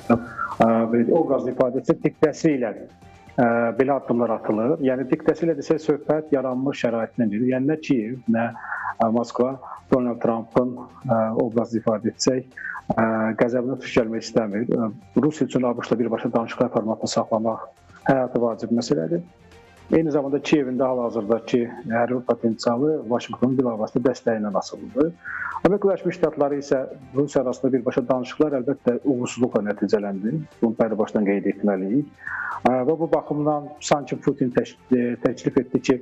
obrazlı ifadəsi diktəsi ilə belə addımlar atılır. Yəni diktəsi ilə desək söhbət yaranmış şəraitindən gedir. Yəni nə Kiyev, nə Moskva Donald Trumpın obrazlı ifadə etsək qəzəbinə tuş gəlmək istəmir. Rusiya üçün ABŞ-la birbaşa danışıqlar formatını saxlamaq həyati vacib məsələdir. Eyni zamanda Kiyevin də hal-hazırdakı hərbi potensialı Vaşinqtonun bilavasitə dəstəyi ilə asılıdır. Amerika Birləşmiş Ştatları isə Rusiya arasında birbaşa danışıqlar əlbəttə uğursuzluqla nəticələndi. Bunu başdan qeyd etməliyik. Və bu baxımdan sanki Putin təklif etdi ki,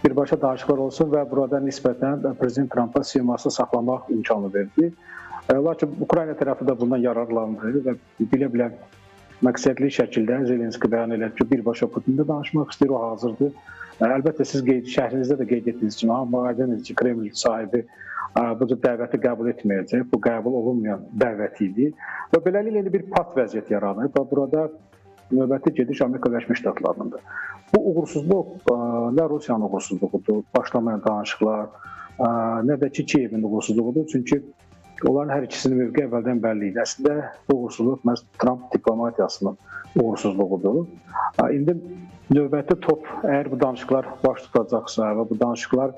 birbaşa danışıqlar olsun və burada nisbətən Prezident Trumpa siması saxlamaq imkanı verdi. Lakin Ukrayna tərəfi də bundan yararlandı və bilə-bilə məqsədli şəkildə Zelenski bəyan elədi ki, birbaşa Putinlə danışmaq istəyir, o hazırdır. Əlbəttə, siz şəhrinizdə də qeyd etdiniz ki, amma aydındır ki, Kreml sahibi bu cür dəvəti qəbul etməyəcək, bu qəbul olunmayan dəvət idi. Və beləliklə bir pat vəziyyət yaranır və burada növbəti gediş Amerika Birləşmiş Ştatlarındadır. Bu uğursuzluq nə Rusiyanın uğursuzluğudur, başlamayan danışıqlar, nə də ki, Kiyevin uğursuzluğudur. Çünki onların hər ikisinin mövqeyi əvvəldən bəlli idi. Əslində, bu uğursuzluq məhz Trump diplomatiyasının uğursuzluğudur. İndi növbəti top, əgər bu danışıqlar baş tutacaqsa və bu danışıqlar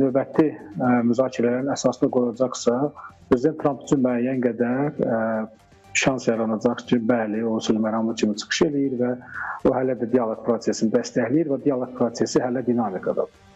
növbəti müzakirələrin əsasını qoyacaqsa, Prezident Trump üçün müəyyən qədər şans yaranacaq ki, bəli, o sülh məramı kimi çıxış edir və o hələ də dialoq prosesini dəstəkləyir və dialoq prosesi hələ dinamikadadır.